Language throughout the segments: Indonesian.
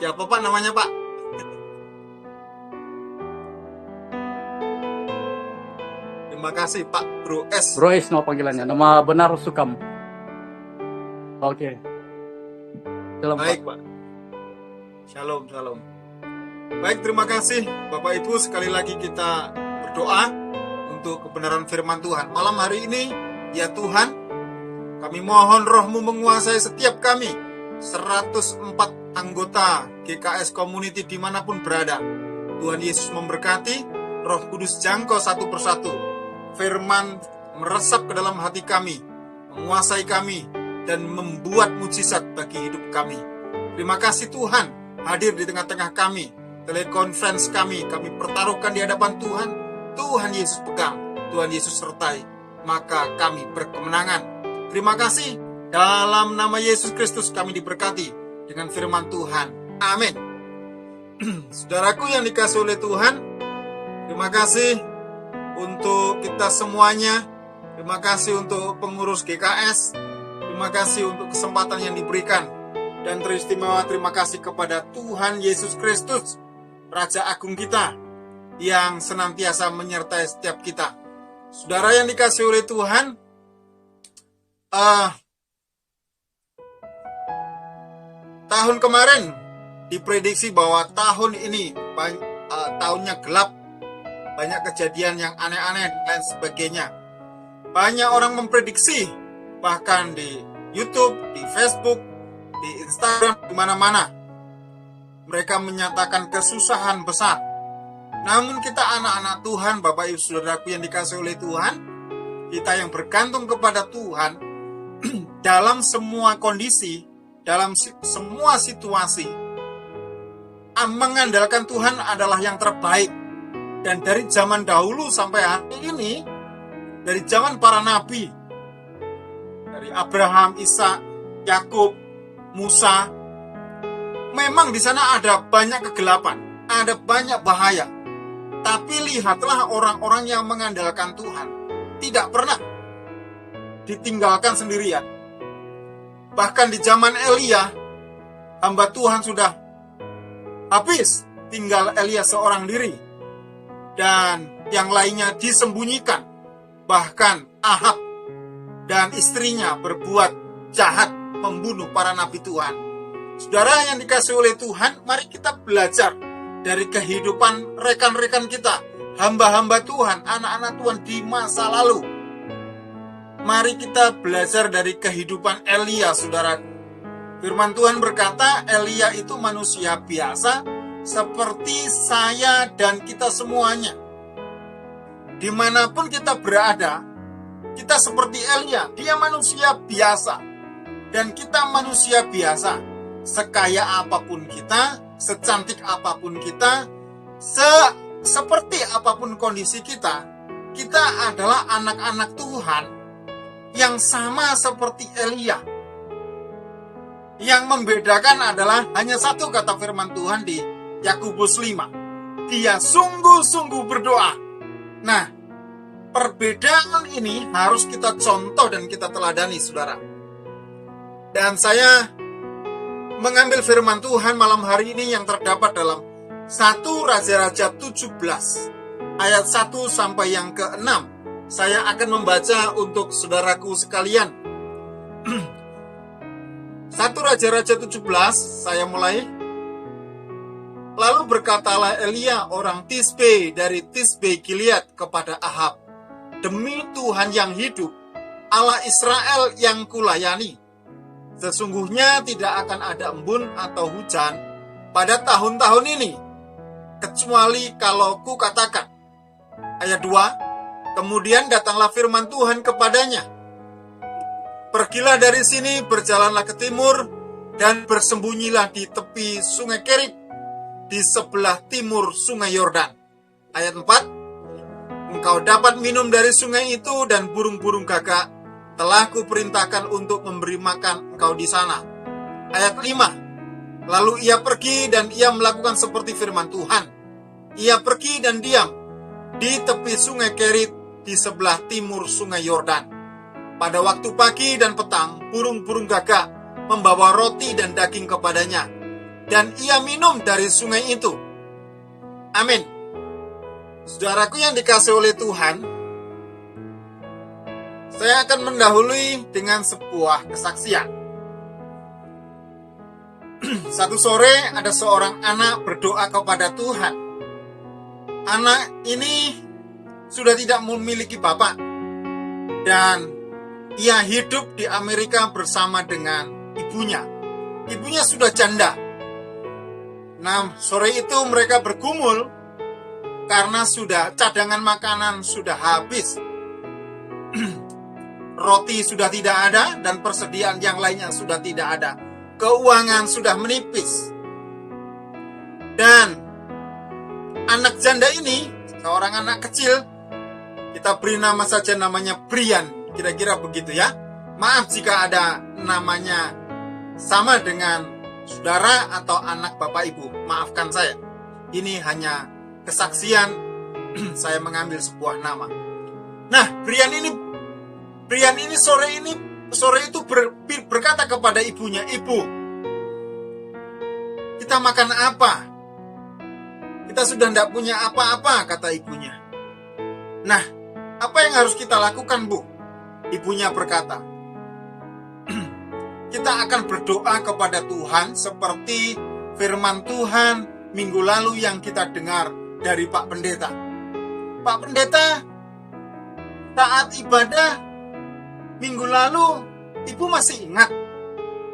Siapa Pak namanya Pak? Terima kasih Pak Bro S. Bro S nama panggilannya. Nama benar Sukam. Oke. Shalom Pak. Baik Pak. Shalom, shalom. Baik, terima kasih Bapak Ibu. Sekali lagi kita berdoa untuk kebenaran firman Tuhan. Malam hari ini, ya Tuhan, kami mohon Roh-Mu menguasai setiap kami, 104 anggota GKS Community dimanapun berada. Tuhan Yesus memberkati, Roh Kudus jangkau satu persatu. Firman meresap ke dalam hati kami, menguasai kami, dan membuat mujizat bagi hidup kami. Terima kasih Tuhan, hadir di tengah-tengah kami. Telekonferensi kami pertaruhkan di hadapan Tuhan. Tuhan Yesus pegang, Tuhan Yesus sertai, maka kami berkemenangan. Terima kasih, dalam nama Yesus Kristus kami diberkati dengan firman Tuhan. Amin. Saudaraku yang dikasihi oleh Tuhan, terima kasih untuk kita semuanya. Terima kasih untuk pengurus GKS. Terima kasih untuk kesempatan yang diberikan. Dan teristimewa terima kasih kepada Tuhan Yesus Kristus, Raja Agung kita, yang senantiasa menyertai setiap kita. Saudara yang dikasihi oleh Tuhan, tahun kemarin diprediksi bahwa tahun ini tahunnya gelap, banyak kejadian yang aneh-aneh dan lain sebagainya. Banyak orang memprediksi, bahkan di YouTube, di Facebook, di Instagram, di mana-mana. Mereka menyatakan kesusahan besar. Namun kita anak-anak Tuhan, Bapak Ibu Saudaraku yang dikasihi oleh Tuhan, kita yang bergantung kepada Tuhan, dalam semua kondisi, dalam semua situasi, mengandalkan Tuhan adalah yang terbaik. Dan dari zaman dahulu sampai hari ini, dari zaman para nabi, dari Abraham, Ishak, Yakub, Musa, memang di sana ada banyak kegelapan, ada banyak bahaya. Tapi lihatlah orang-orang yang mengandalkan Tuhan, tidak pernah ditinggalkan sendirian. Bahkan di zaman Elia, hamba Tuhan sudah habis, tinggal Elia seorang diri. Dan yang lainnya disembunyikan. Bahkan Ahab dan istrinya berbuat jahat, membunuh para nabi Tuhan. Saudara yang dikasihi oleh Tuhan, mari kita belajar dari kehidupan rekan-rekan kita, hamba-hamba Tuhan, anak-anak Tuhan di masa lalu. Mari kita belajar dari kehidupan Elia, saudara. Firman Tuhan berkata, Elia itu manusia biasa, seperti saya dan kita semuanya. Dimanapun kita berada, kita seperti Elia, dia manusia biasa. Dan kita manusia biasa. Sekaya apapun kita, secantik apapun kita, seperti apapun kondisi kita, kita adalah anak-anak Tuhan yang sama seperti Elia. Yang membedakan adalah hanya satu kata firman Tuhan di Yakobus 5. Dia sungguh-sungguh berdoa. Nah, perbedaan ini harus kita contoh dan kita teladani, saudara. Dan saya mengambil firman Tuhan malam hari ini yang terdapat dalam 1 Raja-Raja 17 ayat 1 sampai yang ke-6. Saya akan membaca untuk saudaraku sekalian. 1 Raja-Raja 17, saya mulai. Lalu berkatalah Elia orang Tisbe dari Tisbe Gilead kepada Ahab, demi Tuhan yang hidup, Allah Israel yang kulayani, sesungguhnya tidak akan ada embun atau hujan pada tahun-tahun ini, kecuali kalau ku katakan. Ayat 2, kemudian datanglah firman Tuhan kepadanya. Pergilah dari sini, berjalanlah ke timur, dan bersembunyilah di tepi sungai Kerit, di sebelah timur sungai Yordan. Ayat 4, engkau dapat minum dari sungai itu, dan burung-burung gagak telah kuperintahkan untuk memberi makan engkau di sana. Ayat 5, lalu ia pergi dan ia melakukan seperti firman Tuhan. Ia pergi dan diam di tepi sungai Kerit di sebelah timur sungai Yordan. Pada waktu pagi dan petang, burung-burung gagak membawa roti dan daging kepadanya. dan ia minum dari sungai itu. Amin. Saudaraku yang dikasihi oleh Tuhan, saya akan mendahului dengan sebuah kesaksian. Satu sore ada seorang anak berdoa kepada Tuhan. Anak ini sudah tidak memiliki bapak dan ia hidup di Amerika bersama dengan ibunya. Ibunya sudah janda. Nah, sore itu mereka bergumul karena cadangan makanan sudah habis. Roti sudah tidak ada dan persediaan yang lainnya sudah tidak ada. Keuangan sudah menipis. Dan anak janda ini, seorang anak kecil, kita beri nama saja namanya Brian, kira-kira begitu ya. Maaf jika ada namanya sama dengan saudara atau anak bapak ibu, maafkan saya. Ini hanya kesaksian, saya mengambil sebuah nama. Nah, Brian ini sore itu berkata kepada ibunya, "Ibu, kita makan apa? Kita sudah tidak punya apa-apa," kata ibunya. "Nah, apa yang harus kita lakukan, Bu?" Ibunya berkata, "Kita akan berdoa kepada Tuhan seperti firman Tuhan minggu lalu yang kita dengar dari Pak Pendeta. Pak Pendeta, saat ibadah minggu lalu, Ibu masih ingat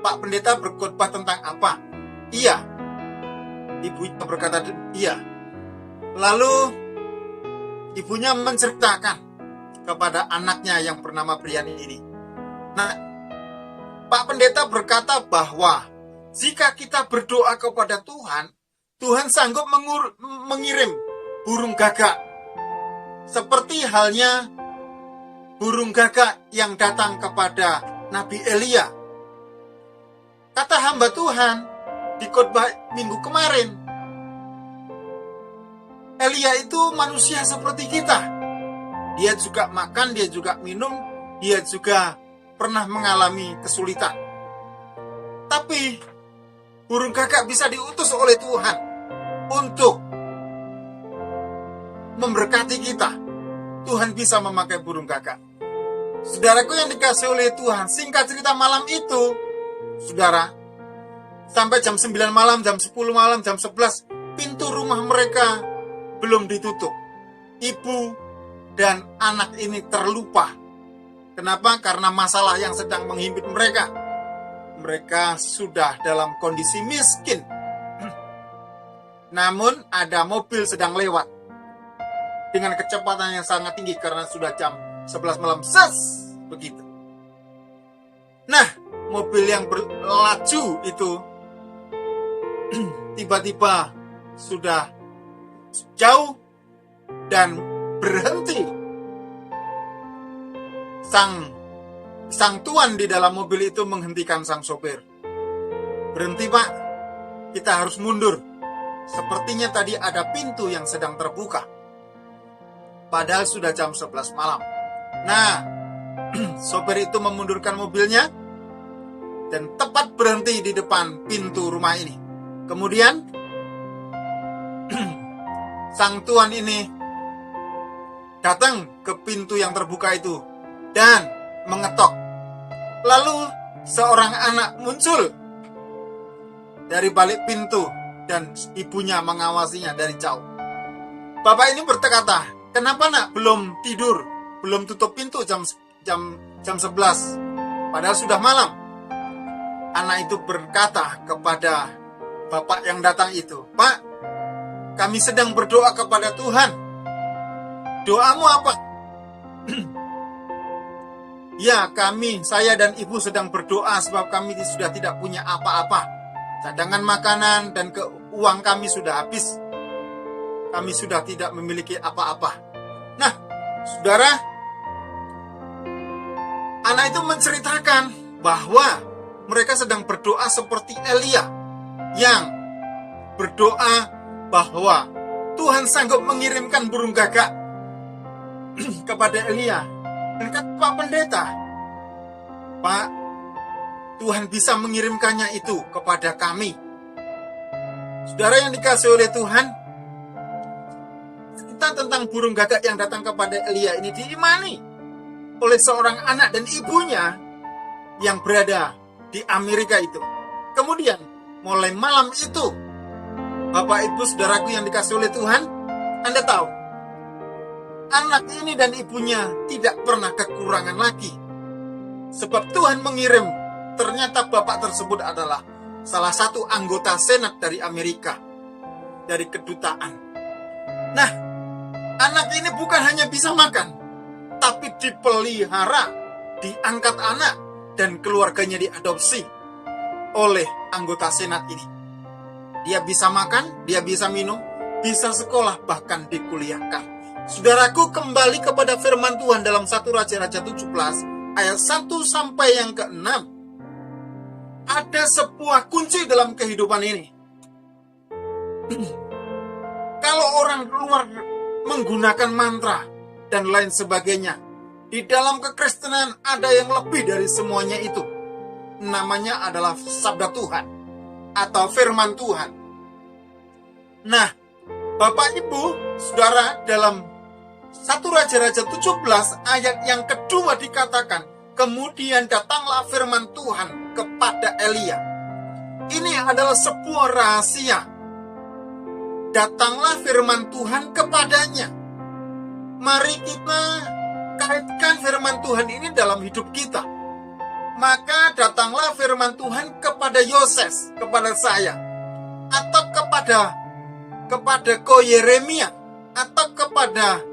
Pak Pendeta berkhotbah tentang apa?" "Iya." Ibunya berkata, "Iya." Lalu ibunya menceritakan kepada anaknya yang bernama Brian ini. Nah, Pak Pendeta berkata bahwa jika kita berdoa kepada Tuhan, Tuhan sanggup mengirim burung gagak. Seperti halnya burung gagak yang datang kepada Nabi Elia. Kata hamba Tuhan di khotbah minggu kemarin, Elia itu manusia seperti kita. Dia juga makan, dia juga minum, dia juga pernah mengalami kesulitan. Tapi burung gagak bisa diutus oleh Tuhan untuk memberkati kita. Tuhan bisa memakai burung gagak. Saudaraku yang dikasihi oleh Tuhan, singkat cerita malam itu, saudara, sampai jam 9 malam, jam 10 malam, jam 11, pintu rumah mereka belum ditutup. Ibu dan anak ini terlupa. Kenapa? Karena masalah yang sedang menghimpit mereka. Mereka sudah dalam kondisi miskin. Namun ada mobil sedang lewat dengan kecepatan yang sangat tinggi karena sudah jam 11 malam. Begitu. Nah, mobil yang berlaju itu tiba-tiba sudah jauh dan berhenti. Sang tuan di dalam mobil itu menghentikan sang sopir. "Berhenti, Pak. Kita harus mundur. Sepertinya tadi ada pintu yang sedang terbuka." Padahal sudah jam 11 malam. Nah, sopir itu memundurkan mobilnya dan tepat berhenti di depan pintu rumah ini. Kemudian sang tuan ini datang ke pintu yang terbuka itu dan mengetok. Lalu seorang anak muncul dari balik pintu dan ibunya mengawasinya dari jauh. Bapak ini berkata, "Kenapa nak belum tidur, belum tutup pintu jam 11? Padahal sudah malam." Anak itu berkata kepada bapak yang datang itu, "Pak, kami sedang berdoa kepada Tuhan." "Doamu apa?" "Ya, saya dan ibu sedang berdoa sebab kami sudah tidak punya apa-apa. Cadangan makanan dan uang kami sudah habis. Kami sudah tidak memiliki apa-apa." Nah, saudara, anak itu menceritakan bahwa mereka sedang berdoa seperti Elia yang berdoa bahwa Tuhan sanggup mengirimkan burung gagak kepada Elia. Dan kata Pak Pendeta, "Pak, Tuhan bisa mengirimkannya itu kepada kami. Saudara yang dikasih oleh Tuhan, cerita tentang burung gagak yang datang kepada Elia ini diimani oleh seorang anak dan ibunya yang berada di Amerika itu. Kemudian, mulai malam itu, Bapak Ibu Saudaraku yang dikasih oleh Tuhan, Anda tahu, anak ini dan ibunya tidak pernah kekurangan lagi. Sebab Tuhan mengirim, ternyata bapak tersebut adalah salah satu anggota Senat dari Amerika, dari kedutaan. Nah, anak ini bukan hanya bisa makan, tapi dipelihara, diangkat anak, dan keluarganya diadopsi oleh anggota Senat ini. Dia bisa makan, dia bisa minum, bisa sekolah, bahkan dikuliahkan. Saudaraku, kembali kepada firman Tuhan dalam 1 Raja-Raja 17 ayat 1 sampai yang ke-6. Ada sebuah kunci dalam kehidupan ini. Kalau orang luar menggunakan mantra dan lain sebagainya, di dalam kekristenan ada yang lebih dari semuanya itu. Namanya adalah sabda Tuhan atau firman Tuhan. Nah, Bapak Ibu, Saudara, dalam 1 Raja-Raja 17 ayat yang kedua dikatakan, kemudian datanglah firman Tuhan kepada Elia. Ini adalah sebuah rahasia. Datanglah firman Tuhan kepadanya. Mari kita kaitkan firman Tuhan ini dalam hidup kita. Maka datanglah firman Tuhan kepada Yoses, kepada saya, atau kepada Ko Yeremia, atau kepada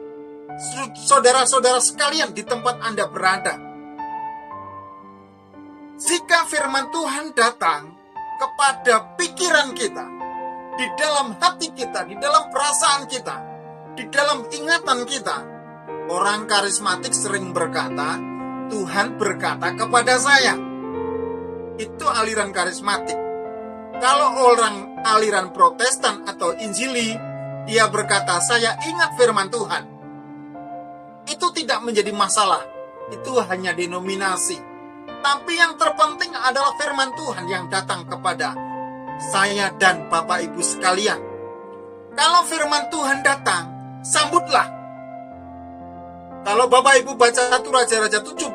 saudara-saudara sekalian di tempat Anda berada. Jika firman Tuhan datang kepada pikiran kita, di dalam hati kita, di dalam perasaan kita, di dalam ingatan kita, orang karismatik sering berkata, Tuhan berkata kepada saya. Itu aliran karismatik. Kalau orang aliran Protestan atau Injili, dia berkata, saya ingat firman Tuhan. Itu tidak menjadi masalah. Itu hanya denominasi. Tapi yang terpenting adalah firman Tuhan yang datang kepada saya dan Bapak Ibu sekalian. Kalau firman Tuhan datang, sambutlah. Kalau Bapak Ibu baca 1 Raja-Raja 17,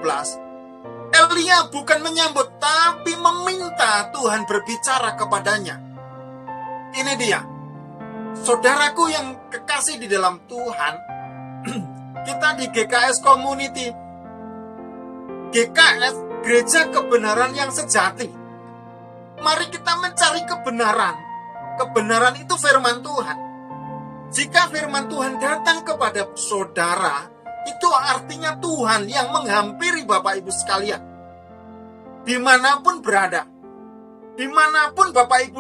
Elia bukan menyambut, tapi meminta Tuhan berbicara kepadanya. Ini dia. Saudaraku yang kekasih di dalam Tuhan, kita di GKS Community, GKS, Gereja Kebenaran yang Sejati. Mari kita mencari kebenaran. Kebenaran itu firman Tuhan. Jika firman Tuhan datang kepada saudara, itu artinya Tuhan yang menghampiri Bapak Ibu sekalian. Dimanapun berada, dimanapun Bapak Ibu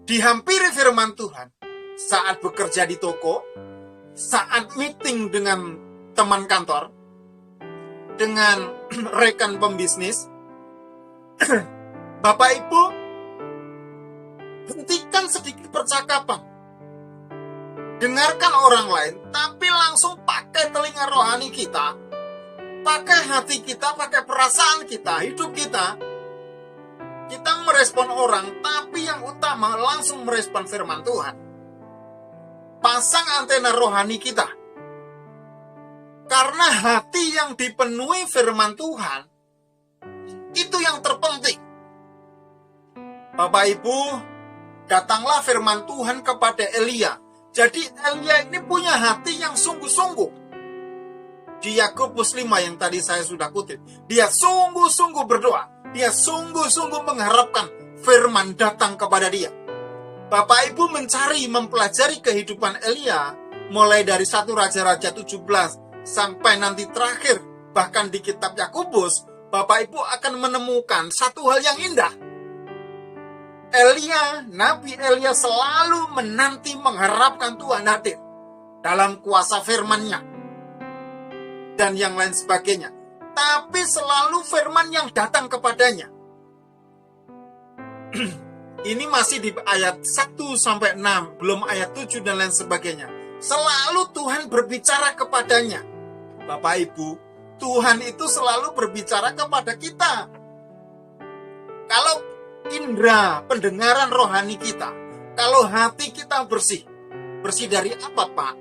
dihampiri firman Tuhan, saat bekerja di toko, saat meeting dengan teman kantor, dengan rekan pembisnis, Bapak Ibu, hentikan sedikit percakapan. Dengarkan orang lain, tapi langsung pakai telinga rohani kita, pakai hati kita, pakai perasaan kita, hidup kita. Kita merespon orang, tapi yang utama langsung merespon firman Tuhan. Pasang antena rohani kita. Karena hati yang dipenuhi firman Tuhan, itu yang terpenting. Bapak Ibu, datanglah firman Tuhan kepada Elia. Jadi Elia ini punya hati yang sungguh-sungguh. Di Yakobus 5 yang tadi saya sudah kutip, dia sungguh-sungguh berdoa. Dia sungguh-sungguh mengharapkan firman datang kepada dia. Bapak Ibu mencari, mempelajari kehidupan Elia, mulai dari 1 Raja-Raja 17 sampai nanti terakhir, bahkan di kitab Yakobus, Bapak Ibu akan menemukan satu hal yang indah. Elia, Nabi Elia selalu menanti mengharapkan Tuhan hadir dalam kuasa firman-Nya dan yang lain sebagainya. Tapi selalu firman yang datang kepadanya. Ini masih di ayat 1 sampai 6, belum ayat 7 dan lain sebagainya. Selalu Tuhan berbicara kepadanya. Bapak Ibu, Tuhan itu selalu berbicara kepada kita. Kalau indera pendengaran rohani kita Kalau hati kita bersih, bersih dari apa, Pak?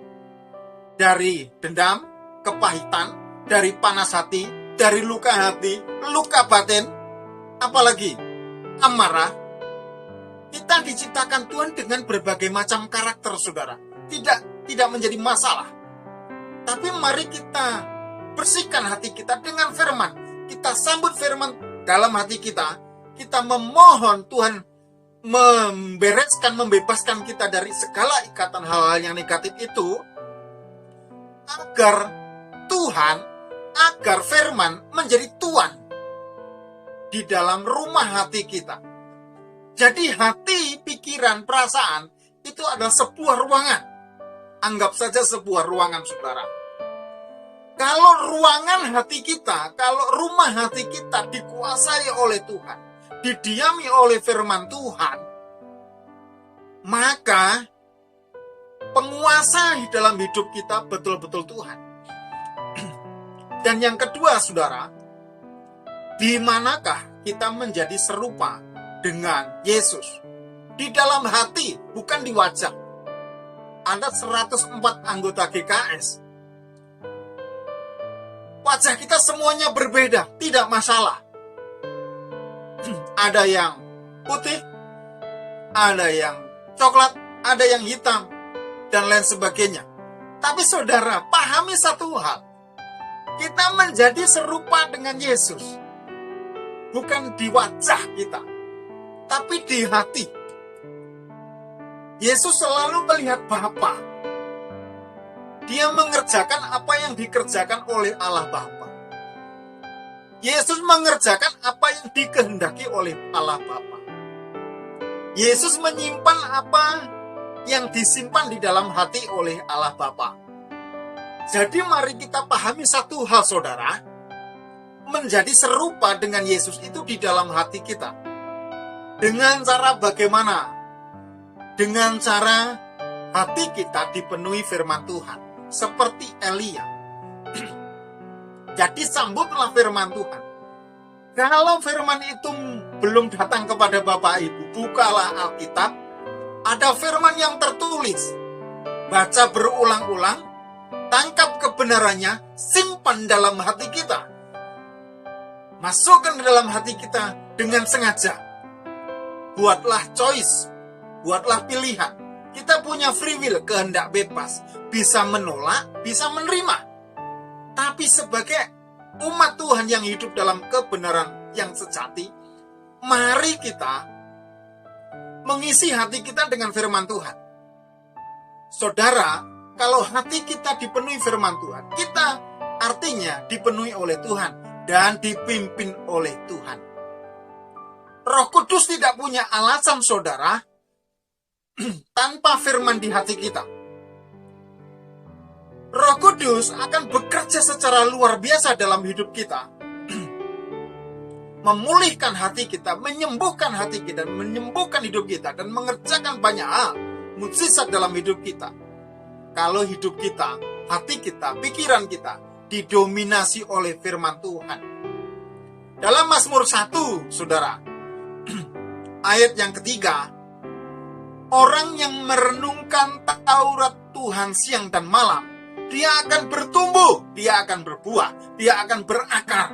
Dari dendam, kepahitan, dari panas hati, dari luka hati, luka batin, apalagi amarah. Kita diciptakan Tuhan dengan berbagai macam karakter, saudara. Tidak menjadi masalah. Tapi mari kita bersihkan hati kita dengan firman. Kita sambut firman dalam hati kita. Kita memohon Tuhan membebaskan kita dari segala ikatan hal-hal yang negatif itu, agar firman menjadi tuan di dalam rumah hati kita. Jadi hati, pikiran, perasaan itu adalah sebuah ruangan. Anggap saja sebuah ruangan, saudara. Kalau ruangan hati kita, kalau rumah hati kita dikuasai oleh Tuhan, didiami oleh firman Tuhan, maka penguasa di dalam hidup kita betul-betul Tuhan. Dan yang kedua, saudara, di manakah kita menjadi serupa dengan Yesus? Di dalam hati, bukan di wajah. Ada 104 anggota GKS. Wajah kita semuanya berbeda, tidak masalah. Ada yang putih, ada yang coklat, ada yang hitam, dan lain sebagainya. Tapi saudara, pahami satu hal. Kita menjadi serupa dengan Yesus. Bukan di wajah kita, tapi di hati. Yesus selalu melihat Bapa. Dia mengerjakan apa yang dikerjakan oleh Allah Bapa. Yesus mengerjakan apa yang dikehendaki oleh Allah Bapa. Yesus menyimpan apa yang disimpan di dalam hati oleh Allah Bapa. Jadi mari kita pahami satu hal, saudara. Menjadi serupa dengan Yesus itu di dalam hati kita. Dengan cara bagaimana? Dengan cara hati kita dipenuhi firman Tuhan. Seperti Elia. Jadi sambutlah firman Tuhan. Kalau firman itu belum datang kepada Bapak Ibu, bukalah Alkitab. Ada firman yang tertulis. Baca berulang-ulang, tangkap kebenarannya, simpan dalam hati kita. Masukkan dalam hati kita dengan sengaja. Buatlah choice, buatlah pilihan. Kita punya free will, kehendak bebas. Bisa menolak, bisa menerima. Tapi sebagai umat Tuhan yang hidup dalam kebenaran yang sejati, mari kita mengisi hati kita dengan firman Tuhan. Saudara, kalau hati kita dipenuhi firman Tuhan, kita artinya dipenuhi oleh Tuhan dan dipimpin oleh Tuhan. Roh Kudus tidak punya alasan, saudara, tanpa firman di hati kita. Roh Kudus akan bekerja secara luar biasa dalam hidup kita. Memulihkan hati kita, menyembuhkan hati kita, menyembuhkan hidup kita, dan mengerjakan banyak hal, mukjizat dalam hidup kita. Kalau hidup kita, hati kita, pikiran kita, didominasi oleh firman Tuhan. Dalam Mazmur 1, saudara, ayat yang ketiga, orang yang merenungkan Taurat Tuhan siang dan malam, dia akan bertumbuh, dia akan berbuah, dia akan berakar.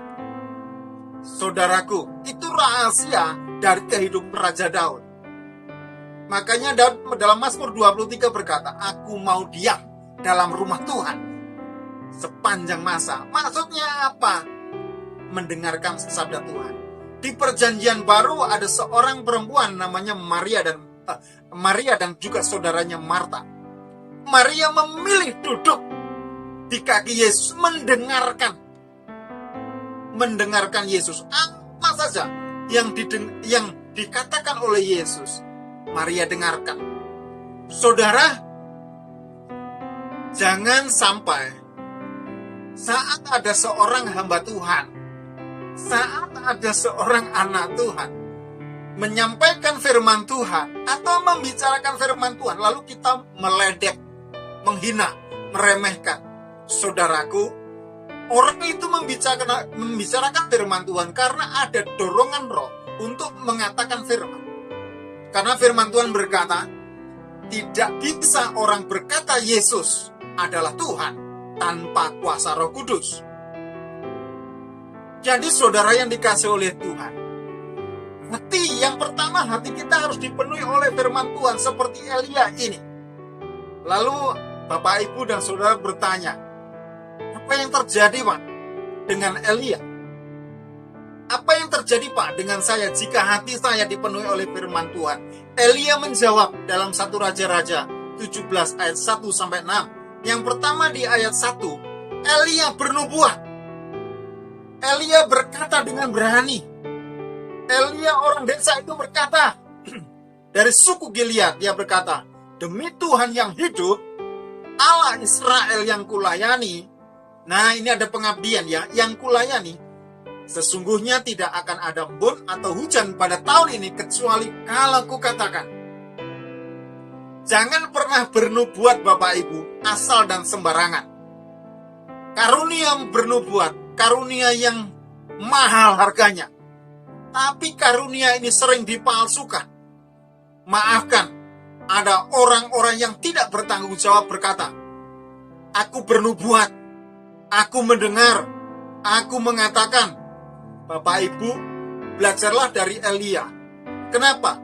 Saudaraku, itu rahasia dari kehidupan Raja Daud. Makanya Daud dalam Mazmur 23 berkata, aku mau diam dalam rumah Tuhan sepanjang masa. Maksudnya apa? Mendengarkan sabda Tuhan. Di perjanjian baru ada seorang perempuan namanya Maria dan juga saudaranya Marta. Maria memilih duduk di kaki Yesus, mendengarkan Yesus. Apa saja yang dikatakan oleh Yesus, Maria dengarkan. Saudara, jangan sampai saat ada seorang hamba Tuhan, saat ada seorang anak Tuhan menyampaikan firman Tuhan atau membicarakan firman Tuhan, lalu kita meledek, menghina, meremehkan. Saudaraku, orang itu membicarakan firman Tuhan karena ada dorongan roh untuk mengatakan firman. Karena firman Tuhan berkata, Tidak bisa orang berkata Yesus adalah Tuhan tanpa kuasa Roh Kudus. Jadi saudara yang dikasih oleh Tuhan, yang pertama hati kita harus dipenuhi oleh firman Tuhan seperti Elia ini. Lalu Bapak Ibu dan saudara bertanya, apa yang terjadi Pak dengan Elia? Apa yang terjadi Pak dengan saya jika hati saya dipenuhi oleh firman Tuhan? Elia menjawab dalam 1 Raja-Raja 17 ayat 1-6. Yang pertama di ayat 1, Elia bernubuat. Elia berkata dengan berani. Elia orang desa itu berkata, dari suku Gilead dia berkata, demi Tuhan yang hidup, Allah Israel yang kulayani. Nah ini ada pengabdian ya, yang kulayani. Sesungguhnya tidak akan ada embun atau hujan pada tahun ini kecuali kalau kukatakan. Jangan pernah bernubuat Bapak Ibu asal dan sembarangan. Karunia bernubuat, karunia yang mahal harganya. Tapi karunia ini sering dipalsukan. Maafkan, ada orang-orang yang tidak bertanggung jawab berkata, aku bernubuat, aku mendengar, aku mengatakan. Bapak Ibu, belajarlah dari Elia. Kenapa?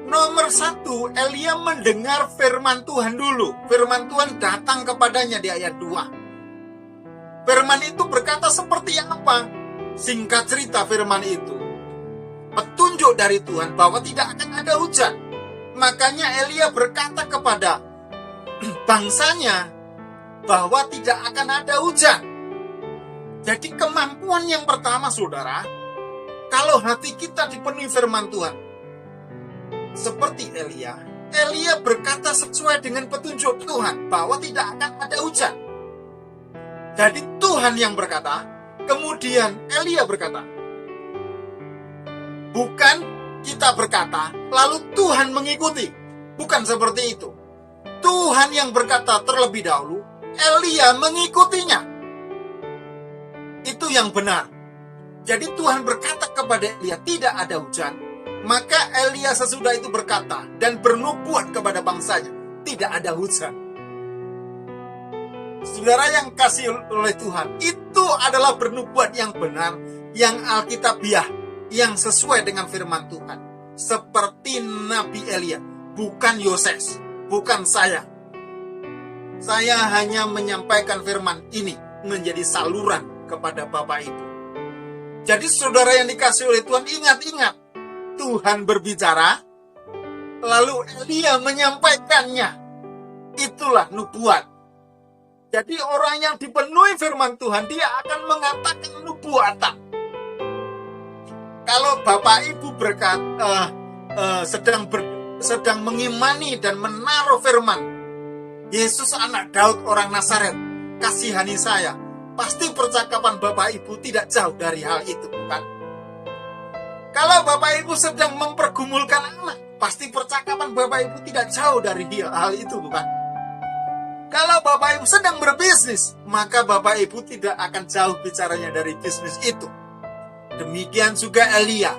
Nomor 1, Elia mendengar firman Tuhan dulu. Firman Tuhan datang kepadanya di ayat 2. Firman itu berkata seperti apa? Singkat cerita firman itu, petunjuk dari Tuhan bahwa tidak akan ada hujan. Makanya Elia berkata kepada bangsanya bahwa tidak akan ada hujan. Jadi kemampuan yang pertama saudara, kalau hati kita dipenuhi firman Tuhan, seperti Elia berkata sesuai dengan petunjuk Tuhan bahwa tidak akan ada hujan. Jadi Tuhan yang berkata, kemudian Elia berkata. Bukan kita berkata, lalu Tuhan mengikuti. Bukan seperti itu. Tuhan yang berkata terlebih dahulu, Elia mengikutinya. Itu yang benar. Jadi Tuhan berkata kepada Elia tidak ada hujan. Maka Elia sesudah itu berkata dan bernubuat kepada bangsanya, tidak ada hujan. Saudara yang kasih oleh Tuhan, itu adalah bernubuat yang benar, yang alkitabiah, yang sesuai dengan firman Tuhan. Seperti Nabi Elia, bukan Yoses, bukan saya. Saya hanya menyampaikan firman ini menjadi saluran kepada Bapak Ibu. Jadi saudara yang dikasih oleh Tuhan, ingat-ingat, Tuhan berbicara, lalu Elia menyampaikannya. Itulah nubuat. Jadi orang yang dipenuhi firman Tuhan, dia akan mengatakan nubuatan. Kalau Bapak Ibu sedang mengimani dan menaruh firman, Yesus anak Daud orang Nazaret, kasihani saya, pasti percakapan Bapak Ibu tidak jauh dari hal itu, bukan? Kalau Bapak Ibu sedang mempergumulkan anak, pasti percakapan Bapak Ibu tidak jauh dari hal itu, bukan? Kalau Bapak Ibu sedang berbisnis, maka Bapak Ibu tidak akan jauh bicaranya dari bisnis itu. Demikian juga Elia.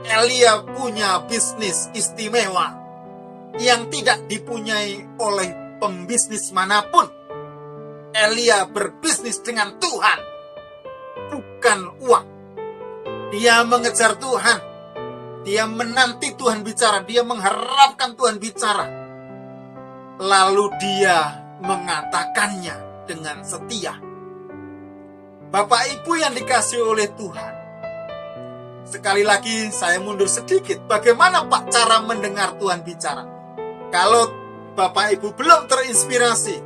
Elia punya bisnis istimewa yang tidak dipunyai oleh pembisnis manapun. Elia berbisnis dengan Tuhan, bukan uang. Dia mengejar Tuhan. Dia menanti Tuhan bicara. Dia mengharapkan Tuhan bicara. Lalu dia mengatakannya dengan setia. Bapak Ibu yang dikasih oleh Tuhan, sekali lagi saya mundur sedikit. Bagaimana Pak cara mendengar Tuhan bicara? Kalau Bapak Ibu belum terinspirasi,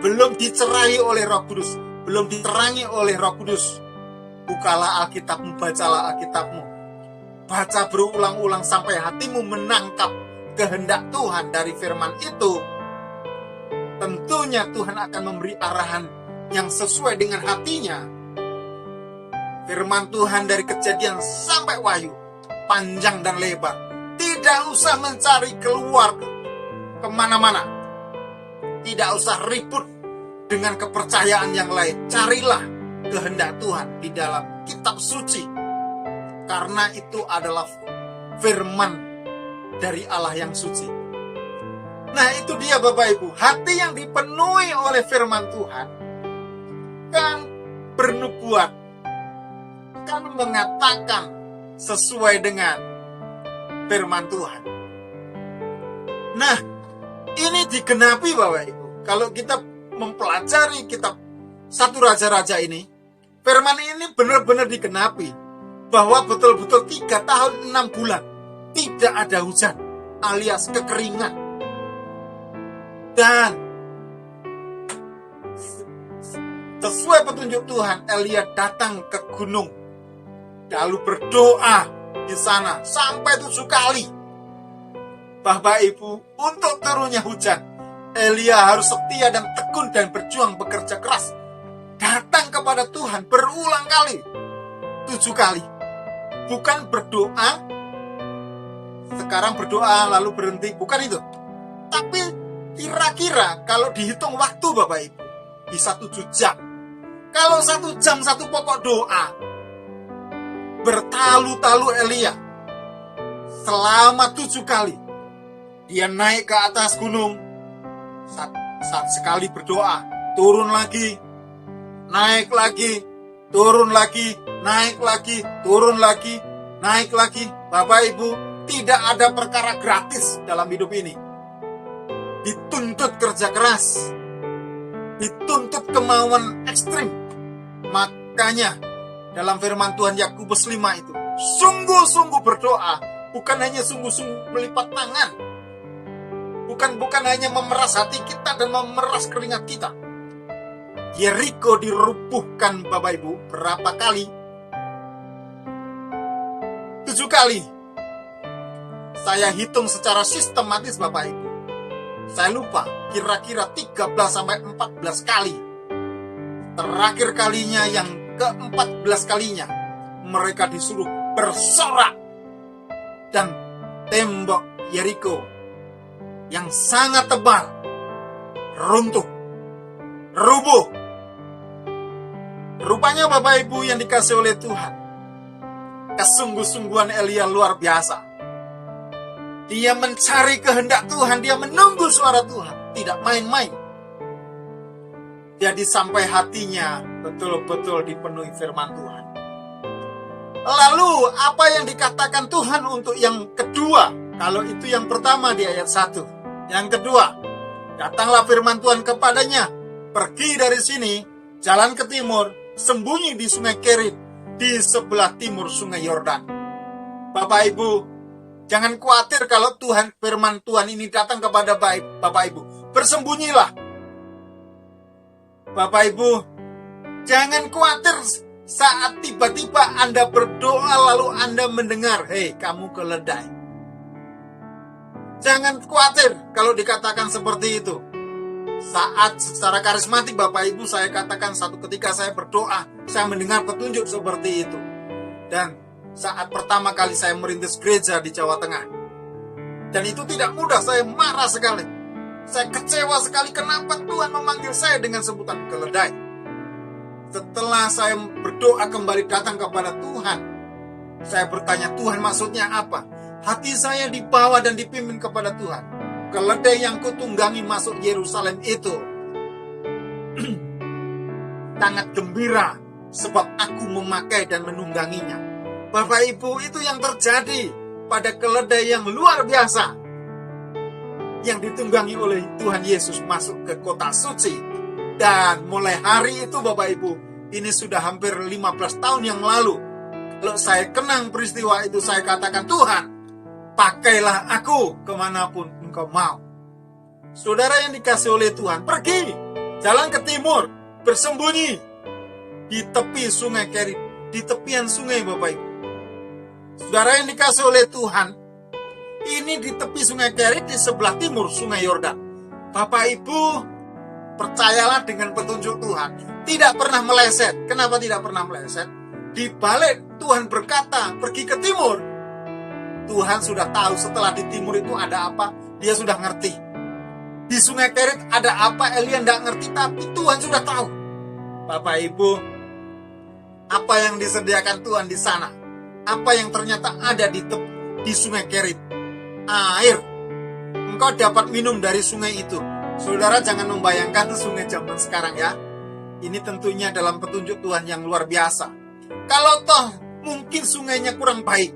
belum dicerai oleh Roh Kudus, belum diterangi oleh Roh Kudus, bukalah Alkitabmu, bacalah Alkitabmu. Baca berulang-ulang sampai hatimu menangkap kehendak Tuhan dari firman itu. Tentunya Tuhan akan memberi arahan yang sesuai dengan hatinya. Firman Tuhan dari Kejadian sampai Wahyu, panjang dan lebar. Tidak usah mencari keluar kemana-mana. Tidak usah ribut dengan kepercayaan yang lain. Carilah kehendak Tuhan di dalam kitab suci. Karena itu adalah firman dari Allah yang suci. Nah, itu dia Bapak Ibu, hati yang dipenuhi oleh firman Tuhan kan bernubuat, kan mengatakan sesuai dengan firman Tuhan. Nah, ini digenapi Bapak Ibu. Kalau kita mempelajari kitab 1 Raja-Raja ini, firman ini benar-benar digenapi bahwa betul-betul 3 tahun 6 bulan tidak ada hujan alias kekeringan. Dan sesuai petunjuk Tuhan, Elia datang ke gunung lalu berdoa di sana sampai 7 kali. Bapak Ibu, untuk turunnya hujan, Elia harus setia dan tekun dan berjuang bekerja keras. Datang kepada Tuhan berulang kali, 7 kali. Bukan berdoa, sekarang berdoa lalu berhenti, bukan itu. Tapi kira-kira kalau dihitung waktu Bapak Ibu, bisa 7 jam. Kalau 1 jam 1 pokok doa, bertalu-talu Elia selama 7 kali. Dia naik ke atas gunung, saat sekali berdoa, turun lagi, naik lagi, turun lagi, naik lagi, turun lagi, naik lagi. Bapak Ibu, tidak ada perkara gratis dalam hidup ini. Dituntut kerja keras, dituntut kemauan ekstrim. Makanya dalam firman Tuhan Yakobus 5 itu, sungguh-sungguh berdoa, bukan hanya sungguh-sungguh melipat tangan, bukan hanya memeras hati kita dan memeras keringat kita. Yeriko dirubuhkan Bapak Ibu berapa kali? 7 kali. Saya hitung secara sistematis Bapak Ibu. Saya lupa, kira-kira 13 sampai 14 kali. Terakhir kalinya yang ke-14 kalinya, mereka disuruh bersorak. Dan tembok Yeriko yang sangat tebal runtuh, rubuh. Rupanya Bapak Ibu yang dikasih oleh Tuhan, kesungguh-sungguhan Elia luar biasa. Dia mencari kehendak Tuhan, dia menunggu suara Tuhan, tidak main-main. Jadi sampai hatinya betul-betul dipenuhi firman Tuhan. Lalu apa yang dikatakan Tuhan untuk yang kedua? Kalau itu yang pertama di ayat 1. Yang kedua, datanglah firman Tuhan kepadanya, pergi dari sini, jalan ke timur, sembunyi di sungai Kerit, di sebelah timur sungai Yordan. Bapak Ibu, jangan khawatir kalau firman Tuhan ini datang kepada Bapak Ibu. Bersembunyilah. Bapak Ibu, jangan khawatir saat tiba-tiba Anda berdoa lalu Anda mendengar, hei kamu keledai. Jangan khawatir kalau dikatakan seperti itu. Saat secara karismatik Bapak Ibu, saya katakan satu ketika saya berdoa, saya mendengar petunjuk seperti itu. Dan saat pertama kali saya merintis gereja di Jawa Tengah. Dan itu tidak mudah, saya marah sekali. Saya kecewa sekali kenapa Tuhan memanggil saya dengan sebutan keledai. Setelah saya berdoa kembali datang kepada Tuhan, saya bertanya, Tuhan maksudnya apa? Hati saya dibawa dan dipimpin kepada Tuhan. Keledai yang kutunggangi masuk Yerusalem itu sangat gembira sebab aku memakai dan menungganginya. Bapak Ibu, itu yang terjadi pada keledai yang luar biasa yang ditunggangi oleh Tuhan Yesus masuk ke kota suci. Dan mulai hari itu Bapak Ibu, ini sudah hampir 15 tahun yang lalu. Kalau saya kenang peristiwa itu, saya katakan, Tuhan, pakailah aku kemanapun engkau mau. Saudara yang dikasih oleh Tuhan, pergi, jalan ke timur, bersembunyi di tepi sungai Kerit, di tepian sungai Bapak Ibu. Saudara yang dikasih oleh Tuhan, ini di tepi sungai Kerit, di sebelah timur sungai Yordan. Bapak Ibu, percayalah dengan petunjuk Tuhan, tidak pernah meleset. Kenapa tidak pernah meleset? Di balik Tuhan berkata, pergi ke timur, Tuhan sudah tahu setelah di timur itu ada apa, dia sudah ngerti. Di sungai Kerit ada apa, Elia tidak ngerti, tapi Tuhan sudah tahu. Bapak Ibu, apa yang disediakan Tuhan di sana? Apa yang ternyata ada di sungai Kerit? Air. engkau dapat minum dari sungai itu. Saudara jangan membayangkan sungai zaman sekarang ya. Ini tentunya dalam petunjuk Tuhan yang luar biasa. Kalau toh mungkin sungainya kurang baik,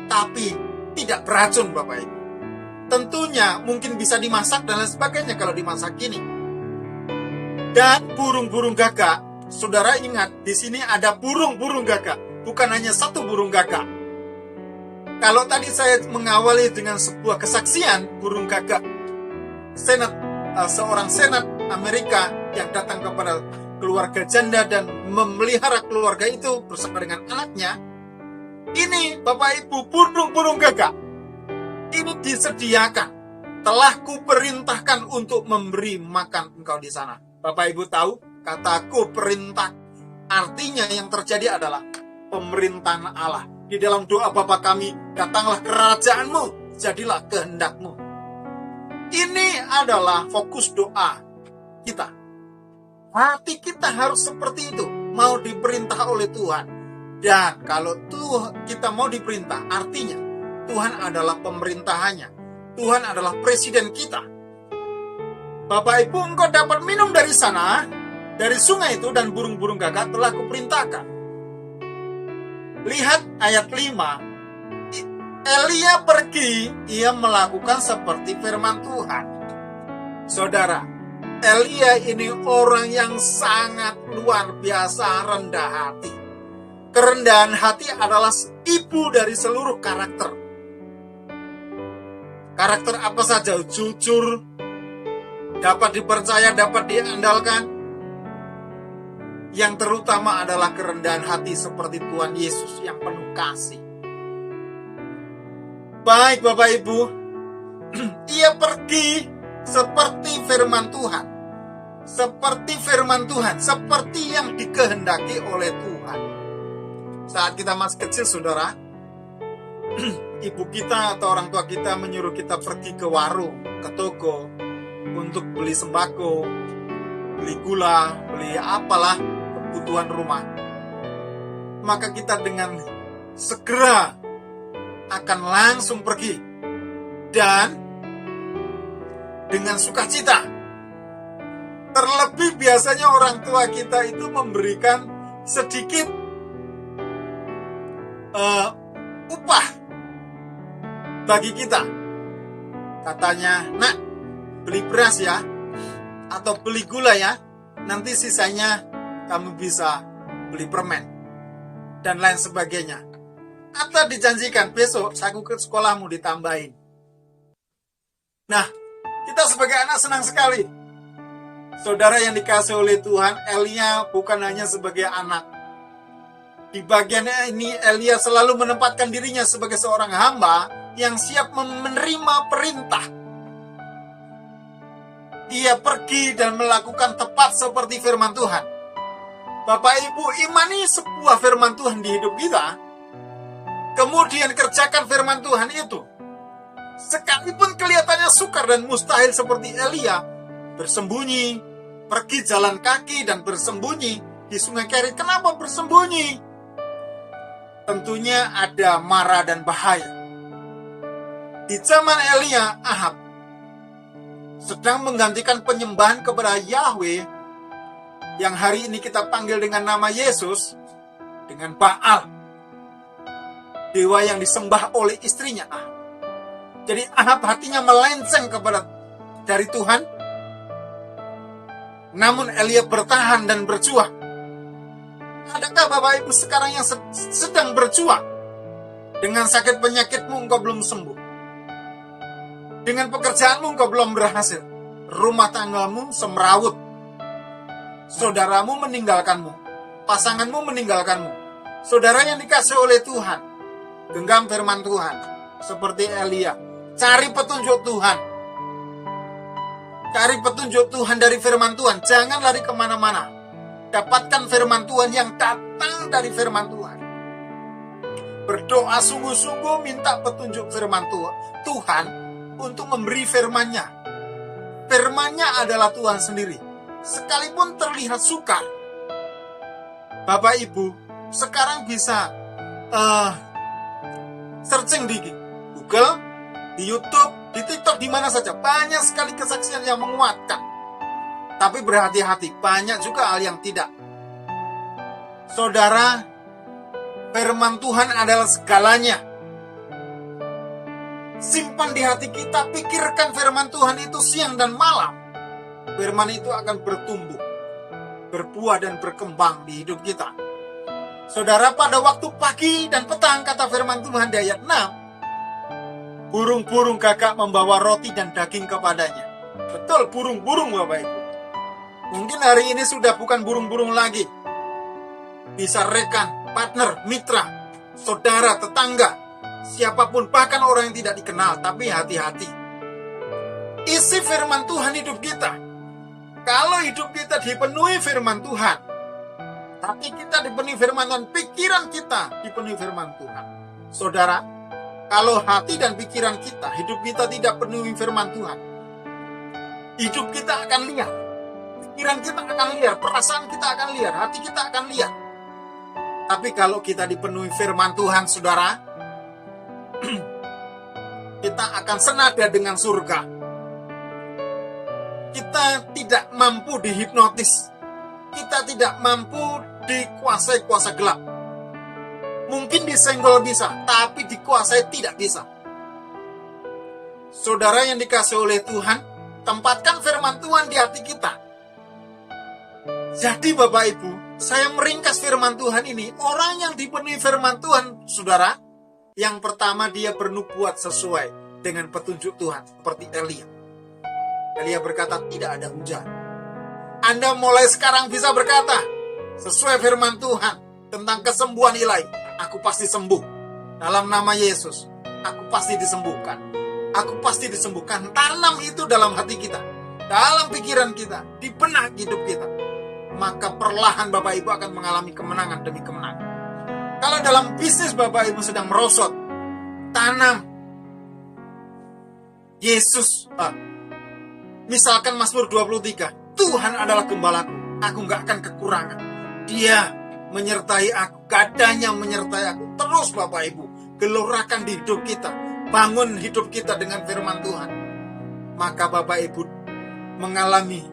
tapi tidak beracun Bapak Ibu. Tentunya mungkin bisa dimasak dan lain sebagainya kalau dimasak ini. Dan burung-burung gagak, saudara ingat di sini ada burung-burung gagak, bukan hanya satu burung gagak. Kalau tadi saya mengawali dengan sebuah kesaksian burung gagak, seorang senat Amerika yang datang kepada keluarga janda dan memelihara keluarga itu bersama dengan anaknya. Ini Bapak Ibu burung-burung gagak. Ini disediakan. Telah kuperintahkan untuk memberi makan engkau di sana. Bapak Ibu tahu kataku perintah. Artinya yang terjadi adalah pemerintahan Allah. Di dalam doa Bapa kami, datanglah kerajaanmu, jadilah kehendakmu. Ini adalah fokus doa kita. Hati kita harus seperti itu, mau diperintah oleh Tuhan. Dan kalau kita mau diperintah, artinya Tuhan adalah pemerintahannya. Tuhan adalah presiden kita. Bapak Ibu, engkau dapat minum dari sana, dari sungai itu, dan burung-burung gagak telah kuperintahkan. Lihat ayat 5. Elia pergi, ia melakukan seperti firman Tuhan. Saudara, Elia ini orang yang sangat luar biasa rendah hati. Kerendahan hati adalah ibu dari seluruh karakter. Karakter apa saja, jujur, dapat dipercaya, dapat diandalkan. Yang terutama adalah kerendahan hati seperti Tuhan Yesus yang penuh kasih. Baik Bapak Ibu, ia pergi seperti firman Tuhan. Seperti firman Tuhan, seperti yang dikehendaki oleh Tuhan. Saat kita masih kecil saudara, ibu kita atau orang tua kita menyuruh kita pergi ke warung, ke toko, untuk beli sembako, beli gula, beli apalah kebutuhan rumah. Maka kita dengan segera akan langsung pergi. Dan dengan sukacita. Terlebih biasanya orang tua kita itu memberikan sedikit upah bagi kita. Katanya, nak, beli beras ya, atau beli gula ya, nanti sisanya kamu bisa beli permen, dan lain sebagainya. Atau dijanjikan, besok saku ke sekolahmu ditambahin. Nah, kita sebagai anak senang sekali. Saudara yang dikasih oleh Tuhan, Elia bukan hanya sebagai anak. Di bagian ini, Elia selalu menempatkan dirinya sebagai seorang hamba yang siap menerima perintah. Ia pergi dan melakukan tepat seperti firman Tuhan. Bapak Ibu, imani sebuah firman Tuhan di hidup kita, kemudian kerjakan firman Tuhan itu. Sekalipun kelihatannya sukar dan mustahil seperti Elia, bersembunyi, pergi jalan kaki dan bersembunyi di sungai Kerit. Kenapa bersembunyi? Tentunya ada mara dan bahaya. Di zaman Elia, Ahab sedang menggantikan penyembahan kepada Yahweh yang hari ini kita panggil dengan nama Yesus, dengan Baal, dewa yang disembah oleh istrinya Ahab. Jadi Ahab hatinya melenceng dari Tuhan. Namun Elia bertahan dan berjuang. Adakah Bapak Ibu sekarang yang sedang berjuang? Dengan sakit penyakitmu engkau belum sembuh. Dengan pekerjaanmu engkau belum berhasil. Rumah tanggamu semrawut. Saudaramu meninggalkanmu. Pasanganmu meninggalkanmu. Saudara yang dikasih oleh Tuhan, genggam firman Tuhan. Seperti Elia, cari petunjuk Tuhan. Cari petunjuk Tuhan dari firman Tuhan. Jangan lari kemana-mana. Dapatkan firman Tuhan yang datang dari firman Tuhan. Berdoa sungguh-sungguh, minta petunjuk firman Tuhan untuk memberi firman-Nya. Firman-Nya adalah Tuhan sendiri. Sekalipun terlihat sukar. Bapak Ibu, sekarang bisa searching di Google, di YouTube, Di TikTok di mana saja banyak sekali kesaksian yang menguatkan. Tapi berhati-hati, banyak juga hal yang tidak. Saudara, firman Tuhan adalah segalanya. Simpan di hati kita, pikirkan firman Tuhan itu siang dan malam. Firman itu akan bertumbuh, berbuah dan berkembang di hidup kita. Saudara, pada waktu pagi dan petang, kata firman Tuhan di ayat 6, burung-burung gagak membawa roti dan daging kepadanya. Betul, burung-burung Bapak Ibu. Mungkin hari ini sudah bukan burung-burung lagi. Bisa rekan, partner, mitra, saudara, tetangga, siapapun, bahkan orang yang tidak dikenal. Tapi hati-hati. Isi firman Tuhan hidup kita. Kalau hidup kita dipenuhi firman Tuhan, tapi kita dipenuhi firman Tuhan, pikiran kita dipenuhi firman Tuhan. Saudara, kalau hati dan pikiran kita, hidup kita tidak penuhi firman Tuhan, hidup kita akan liar. Pikiran kita akan liar, perasaan kita akan liar, hati kita akan liar. Tapi kalau kita dipenuhi firman Tuhan, saudara, kita akan senada dengan surga. Kita tidak mampu dihipnotis. Kita tidak mampu dikuasai kuasa gelap. Mungkin disenggol bisa, tapi dikuasai tidak bisa. Saudara yang dikasihi oleh Tuhan, tempatkan firman Tuhan di hati kita. Jadi Bapak Ibu, saya meringkas firman Tuhan ini. Orang yang dipenuhi firman Tuhan, saudara, yang pertama dia bernubuat sesuai dengan petunjuk Tuhan, seperti Elia. Elia berkata, tidak ada hujan. Anda mulai sekarang bisa berkata, sesuai firman Tuhan, tentang kesembuhan ilahi, aku pasti sembuh. Dalam nama Yesus, aku pasti disembuhkan. Aku pasti disembuhkan. Tanam itu dalam hati kita, dalam pikiran kita, di benak hidup kita. Maka perlahan Bapak Ibu akan mengalami kemenangan demi kemenangan. Kalau dalam bisnis Bapak Ibu sedang merosot, tanam Yesus. Misalkan Mazmur 23, Tuhan adalah gembalaku, aku gak akan kekurangan. Dia menyertai aku, gadanya menyertai aku. Terus Bapak Ibu, gelorakan di hidup kita, bangun hidup kita dengan firman Tuhan. Maka Bapak Ibu mengalami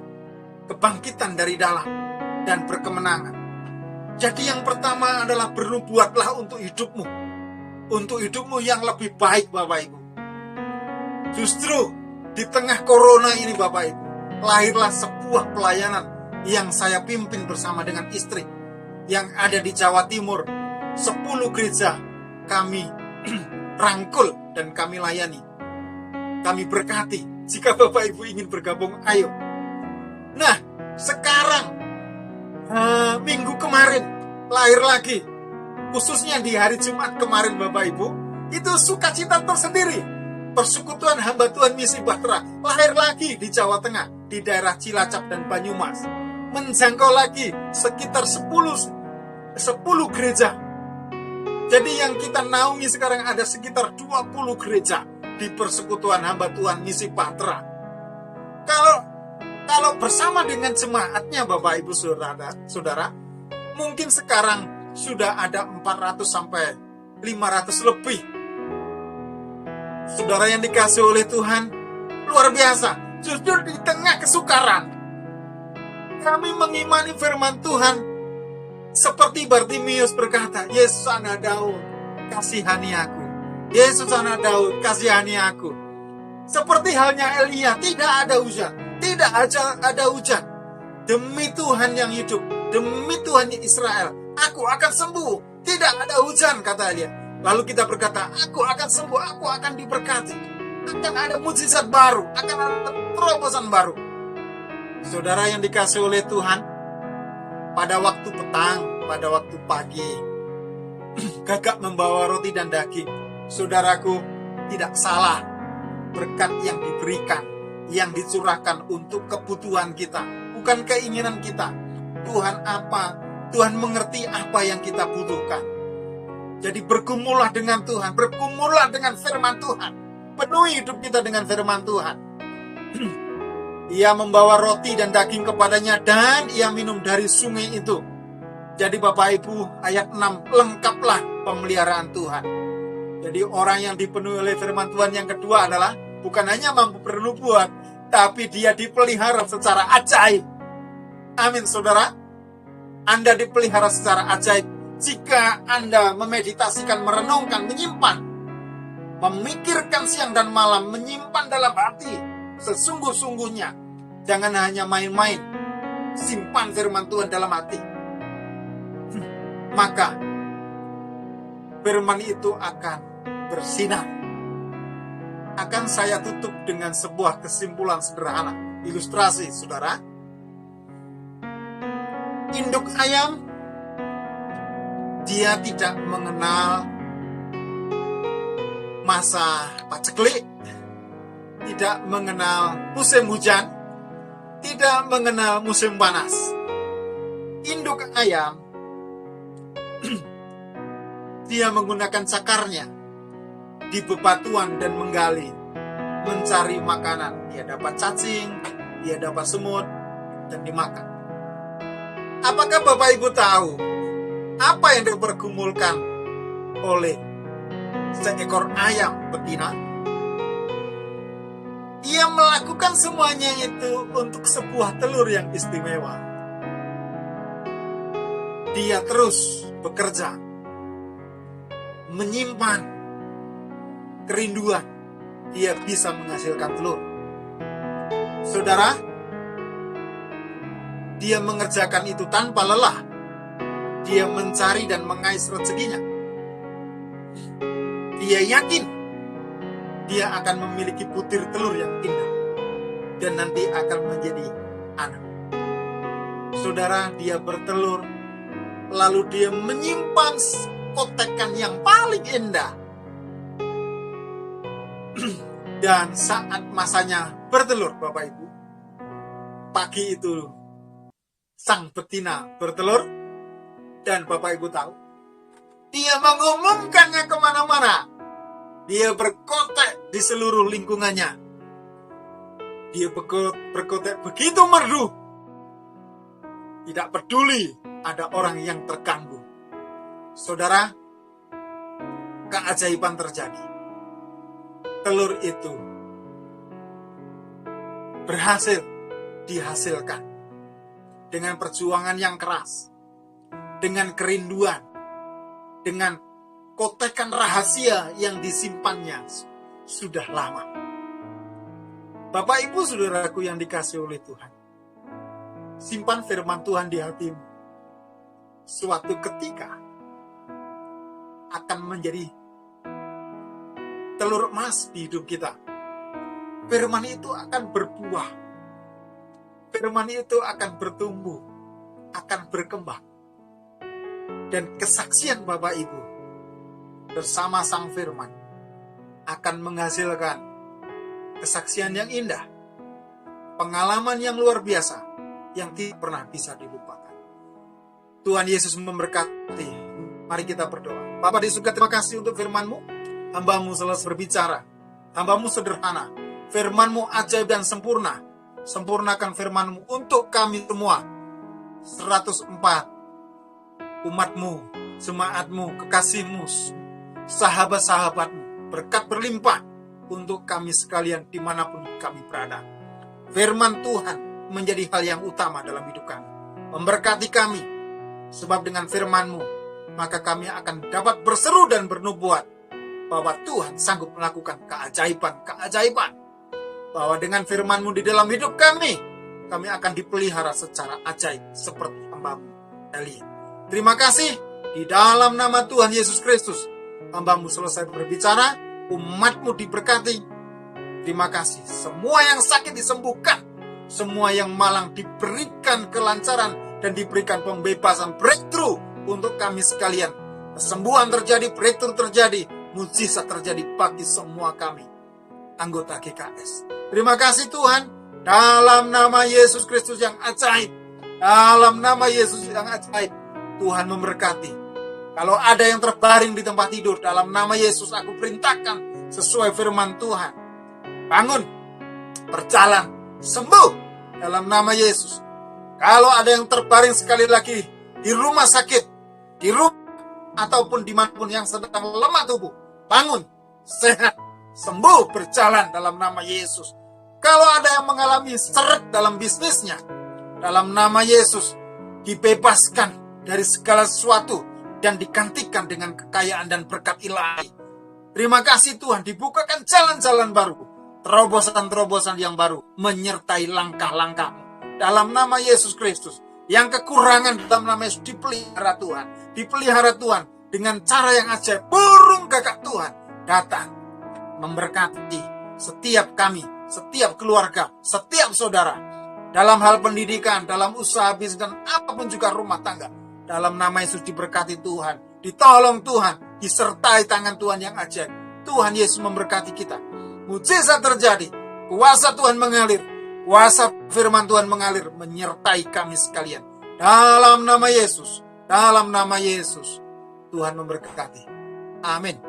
kebangkitan dari dalam dan berkemenangan. Jadi yang pertama adalah bernubuatlah untuk hidupmu. Untuk hidupmu yang lebih baik Bapak Ibu. Justru di tengah corona ini Bapak Ibu, lahirlah sebuah pelayanan yang saya pimpin bersama dengan istri yang ada di Jawa Timur. 10 gereja kami rangkul dan kami layani. Kami berkati. Jika Bapak Ibu ingin bergabung, ayo. Nah, sekarang minggu kemarin lahir lagi, khususnya di hari Jumat kemarin Bapak Ibu, itu sukacita tersendiri. Persekutuan hamba Tuhan Misi Bahtera lahir lagi di Jawa Tengah, di daerah Cilacap dan Banyumas, menjangkau lagi sekitar 10 gereja. Jadi yang kita naungi sekarang ada sekitar 20 gereja di Persekutuan hamba Tuhan Misi Bahtera. Kalau bersama dengan jemaatnya Bapak Ibu Saudara, mungkin sekarang sudah ada 400 sampai 500 lebih. Saudara yang dikasihi oleh Tuhan, luar biasa. Justru di tengah kesukaran, kami mengimani firman Tuhan. Seperti Bartimius berkata, Yesus anak Daud, kasihani aku. Yesus anak Daud, kasihani aku. Seperti halnya Elia, tidak ada hujan. Tidak ada hujan. Demi Tuhan yang hidup, demi Tuhan Israel, aku akan sembuh. Tidak ada hujan, kata Elia. Lalu kita berkata, aku akan sembuh, aku akan diberkati. Akan ada mujizat baru, akan ada terobosan baru. Saudara yang dikasihi oleh Tuhan, pada waktu petang, pada waktu pagi, gagak membawa roti dan daging. Saudaraku, tidak salah. Berkat yang diberikan, yang dicurahkan untuk kebutuhan kita, bukan keinginan kita. Tuhan mengerti apa yang kita butuhkan. Jadi bergumullah dengan Tuhan, bergumullah dengan firman Tuhan. Penuhi hidup kita dengan firman Tuhan. Ia membawa roti dan daging kepadanya dan ia minum dari sungai itu. Jadi Bapak Ibu, ayat 6, lengkaplah pemeliharaan Tuhan. Jadi orang yang dipenuhi oleh firman Tuhan yang kedua adalah bukan hanya mampu bernubuat, tapi dia dipelihara secara ajaib. Amin, saudara. Anda dipelihara secara ajaib jika Anda memeditasikan, merenungkan, menyimpan, memikirkan siang dan malam, menyimpan dalam hati sesungguh-sungguhnya. Jangan hanya main-main, simpan firman Tuhan dalam hati. Maka firman itu akan bersinar. Akan saya tutup dengan sebuah kesimpulan sederhana. Ilustrasi, saudara. Induk ayam, dia tidak mengenal masa paceklik, tidak mengenal musim hujan, tidak mengenal musim panas. Induk ayam, dia menggunakan cakarnya di bebatuan dan menggali, mencari makanan. Dia dapat cacing, dia dapat semut, dan dimakan. Apakah Bapak Ibu tahu apa yang dipergumulkan oleh seekor ayam betina? Ia melakukan semuanya itu untuk sebuah telur yang istimewa. Dia terus bekerja, menyimpan kerinduan, dia bisa menghasilkan telur. Saudara, dia mengerjakan itu tanpa lelah. Dia mencari dan mengais rezekinya. Dia yakin dia akan memiliki butir telur yang indah dan nanti akan menjadi anak. Saudara, dia bertelur, lalu dia menyimpan kotekan yang paling indah. Dan saat masanya bertelur, Bapak Ibu, pagi itu sang betina bertelur, dan Bapak Ibu tahu, dia mengumumkannya kemana-mana. Dia berkotek di seluruh lingkungannya. Dia berkotek begitu merdu. Tidak peduli ada orang yang terganggu. Saudara, keajaiban terjadi. Telur itu berhasil dihasilkan dengan perjuangan yang keras, dengan kerinduan, dengan kotekan rahasia yang disimpannya sudah lama. Bapak Ibu saudaraku yang dikasihi oleh Tuhan, simpan firman Tuhan di hatimu. Suatu ketika akan menjadi telur emas di hidup kita. Firman itu akan berbuah. Firman itu akan bertumbuh, akan berkembang. Dan kesaksian Bapak Ibu bersama sang firman akan menghasilkan kesaksian yang indah, pengalaman yang luar biasa yang tidak pernah bisa dilupakan. Tuhan Yesus memberkati. Mari kita berdoa. Bapa di surga, terima kasih untuk firman-Mu. Hamba-Mu selesai berbicara. Hamba-Mu sederhana. Firman-Mu ajaib dan sempurna. Sempurnakan firman-Mu untuk kami semua. 104 umat-Mu, jemaat-Mu, kekasih-Mu, sahabat-sahabat-Mu, berkat berlimpah untuk kami sekalian dimanapun kami berada. Firman Tuhan menjadi hal yang utama dalam hidup kami. Memberkati kami, sebab dengan firman-Mu, maka kami akan dapat berseru dan bernubuat bahwa Tuhan sanggup melakukan keajaiban-keajaiban. Bahwa dengan firman-Mu di dalam hidup kami akan dipelihara secara ajaib seperti hamba-Mu Eli. Terima kasih, di dalam nama Tuhan Yesus Kristus, hamba-Mu selesai berbicara, umat-Mu diberkati. Terima kasih, semua yang sakit disembuhkan, semua yang malang diberikan kelancaran dan diberikan pembebasan, breakthrough untuk kami sekalian. Kesembuhan terjadi, breakthrough terjadi, mujizat terjadi bagi semua kami, anggota GKS. Terima kasih Tuhan, dalam nama Yesus Kristus yang ajaib, dalam nama Yesus yang ajaib, Tuhan memberkati. Kalau ada yang terbaring di tempat tidur, dalam nama Yesus aku perintahkan sesuai firman Tuhan, bangun, berjalan, sembuh dalam nama Yesus. Kalau ada yang terbaring sekali lagi di rumah sakit, di rumah ataupun dimanapun yang sedang lemah tubuh, bangun, sehat, sembuh berjalan dalam nama Yesus. Kalau ada yang mengalami seret dalam bisnisnya, dalam nama Yesus dibebaskan dari segala sesuatu dan digantikan dengan kekayaan dan berkat ilahi. Terima kasih Tuhan, dibukakan jalan-jalan baru, terobosan-terobosan yang baru menyertai langkah-langkahmu dalam nama Yesus Kristus. Yang kekurangan dalam nama Yesus dipelihara Tuhan dengan cara yang ajaib. Burung gagak Tuhan datang memberkati setiap kami, setiap keluarga, setiap saudara dalam hal pendidikan, dalam usaha bisnis dan apapun juga rumah tangga. Dalam nama Yesus diberkati Tuhan, ditolong Tuhan, disertai tangan Tuhan yang ajaib. Tuhan Yesus memberkati kita. Mujizat terjadi, kuasa Tuhan mengalir, kuasa firman Tuhan mengalir menyertai kami sekalian. Dalam nama Yesus, Tuhan memberkati. Amin.